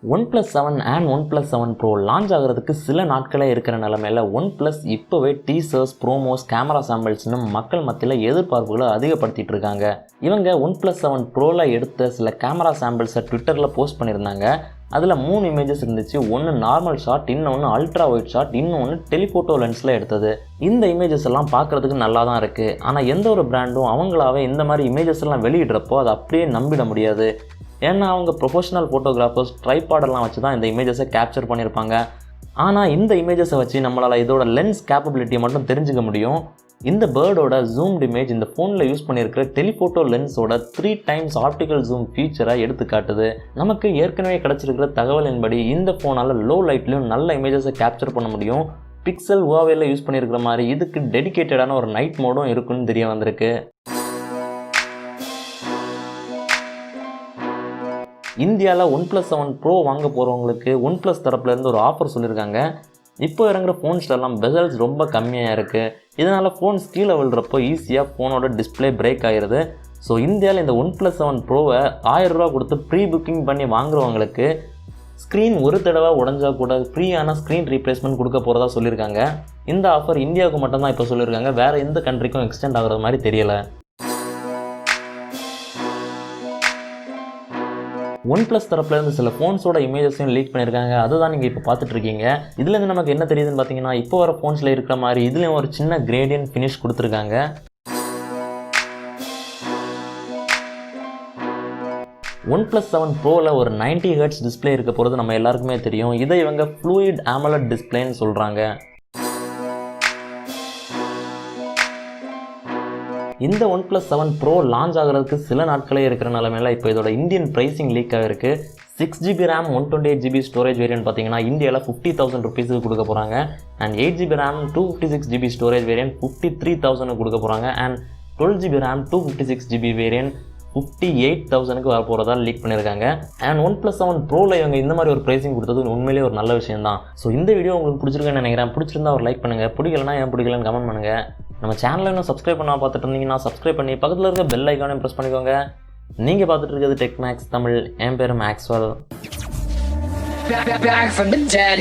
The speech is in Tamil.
Oneplus 7 and Oneplus 7 Pro launch ஆகிறதுக்கு சில நாட்களே இருக்கிற நிலைமையில் OnePlus இப்போவே டீசர்ஸ், ப்ரோமோஸ், கேமரா சாம்பிள்ஸ்னு மக்கள் மத்தியில் எதிர்பார்ப்புகளை அதிகப்படுத்திட்டு இருக்காங்க. இவங்க OnePlus 7 Proல எடுத்த சில கேமரா சாம்பிள்ஸை ட்விட்டரில் போஸ்ட் பண்ணியிருந்தாங்க. அதில் 3 இமேஜஸ் இருந்துச்சு. ஒன்று நார்மல் ஷாட், இன்னொன்று அல்ட்ரா ஒயிட் ஷாட், இன்னொன்று டெலிஃபோட்டோ லென்ஸில் எடுத்தது. இந்த இமேஜஸ் எல்லாம் பார்க்குறதுக்கு நல்லா தான் இருக்குது. ஆனால் எந்த ஒரு பிராண்டும் அவங்களாவே இந்த மாதிரி இமேஜஸ் எல்லாம் வெளியிடுறப்போ அதை அப்படியே நம்பிட முடியாது. ஏன்னா அவங்க ப்ரொஃபஷனல் ஃபோட்டோகிராஃபர்ஸ் ட்ரைபாடெல்லாம் வச்சு தான் இந்த இமேஜஸை கேப்சர் பண்ணியிருப்பாங்க. ஆனால் இந்த இமேஜஸை வச்சு நம்மளால் இதோட லென்ஸ் கேப்பபிலிட்டியை மட்டும் தெரிஞ்சுக்க முடியும். இந்த பேர்டோட ஜூம்டு இமேஜ் இந்த ஃபோனில் யூஸ் பண்ணியிருக்கிற டெலிஃபோட்டோ லென்ஸோட 3 times ஆப்டிக்கல் ஜூம் ஃபீச்சரை எடுத்து காட்டுது. நமக்கு ஏற்கனவே கிடச்சிருக்கிற தகவலின்படி இந்த ஃபோனால் லோ லைட்லையும் நல்ல இமேஜஸை கேப்சர் பண்ண முடியும். பிக்சல் ஹுவாவேல யூஸ் பண்ணியிருக்கிற மாதிரி இதுக்கு டெடிகேட்டடான ஒரு நைட் மோடும் இருக்குன்னு தெரிய வந்திருக்கு. இந்தியாவில் OnePlus 7 Pro வாங்க போகிறவங்களுக்கு OnePlus தரப்புலேருந்து ஒரு ஆஃபர் சொல்லியிருக்காங்க. இப்போ இறங்குற ஃபோன்ஸ்லாம் பெசல்ஸ் ரொம்ப கம்மியாக இருக்குது. இதனால் ஃபோன்ஸ் கீழே விழுறப்போ ஈஸியாக ஃபோனோட டிஸ்பிளே பிரேக் ஆகிடுது. ஸோ இந்தியாவில் இந்த OnePlus 7 Proவை 1000 ரூபா கொடுத்து ப்ரீ புக்கிங் பண்ணி வாங்குறவங்களுக்கு ஸ்க்ரீன் ஒரு தடவை உடஞ்சா கூட ஃப்ரீயான ஸ்க்ரீன் ரீப்ளேஸ்மெண்ட் கொடுக்க போகிறதா சொல்லியிருக்காங்க. இந்த ஆஃபர் இந்தியாவுக்கு மட்டும்தான் இப்போ சொல்லியிருக்காங்க. வேறு எந்த கண்ட்ரிக்கும் எக்ஸ்டெண்ட் ஆகுறது மாதிரி தெரியலை. OnePlus தரப்புலேருந்து சில ஃபோன்ஸோட இமேஜஸையும் லீக் பண்ணியிருக்காங்க. அதுதான் நீங்கள் இப்போ பார்த்துட்ருக்கீங்க. இதுலேருந்து நமக்கு என்ன தெரியுதுன்னு பார்த்தீங்கன்னா, இப்போ வர ஃபோன்ஸில் இருக்கிற மாதிரி இதுலேயும் ஒரு சின்ன கிரேடியன்ட் ஃபினிஷ் கொடுத்துருக்காங்க. OnePlus 7 Proவில் ஒரு 90 Hz டிஸ்பிளே இருக்க போகிறது நம்ம எல்லாருக்குமே தெரியும். இதை இவங்க ஃப்ளூயிட் AMOLED டிஸ்பிளேன்னு சொல்கிறாங்க. இந்த OnePlus 7 Pro லான்ச் ஆகிறதுக்கு சில நாட்களே இருக்கிற நிலைமையில் இப்போ இதோட இந்தியன் ப்ரைஸிங் லீக் ஆகிருக்கு. 6GB RAM 128GB storage variant பார்த்தீங்கன்னா இந்தியாவில் 50,000 ருபீஸுக்கு கொடுக்க போகிறாங்க. And 8GB RAM 256GB storage variant 53,000 கொடுக்க போகிறாங்க. And 12GB RAM 256GB variant 58,000க்கு வர போகிறதா லீக் பண்ணியிருக்காங்க. அண்ட் OnePlus 7 Proவில் இவங்க இந்த மாதிரி ஒரு ப்ரைஸிங் கொடுத்தது உண்மையிலேயே ஒரு நல்ல விஷயம் தான். ஸோ இந்த வீடியோ உங்களுக்கு பிடிச்சிருக்குன்னு நினைக்கிறேன். பிடிச்சிருந்தா ஒரு லைக் பண்ணுங்கள். பிடிக்கலன்னா ஏன் பிடிக்கலன்னு கமெண்ட் பண்ணுங்கள். நம்ம சேனலில் இன்னும் சப்ஸ்கிரைப் பண்ணால் பார்த்துட்டு இருந்தீங்கன்னா சப்ஸ்கிரைப் பண்ணி பக்கத்தில் இருக்க பெல் ஐக்கானையும் ப்ரெஸ் பண்ணிக்கோங்க. நீங்கள் பார்த்துட்டு இருக்கிறது டெக் மேக்ஸ் தமிழ். என் பேர் Maxwell. Back from the dead.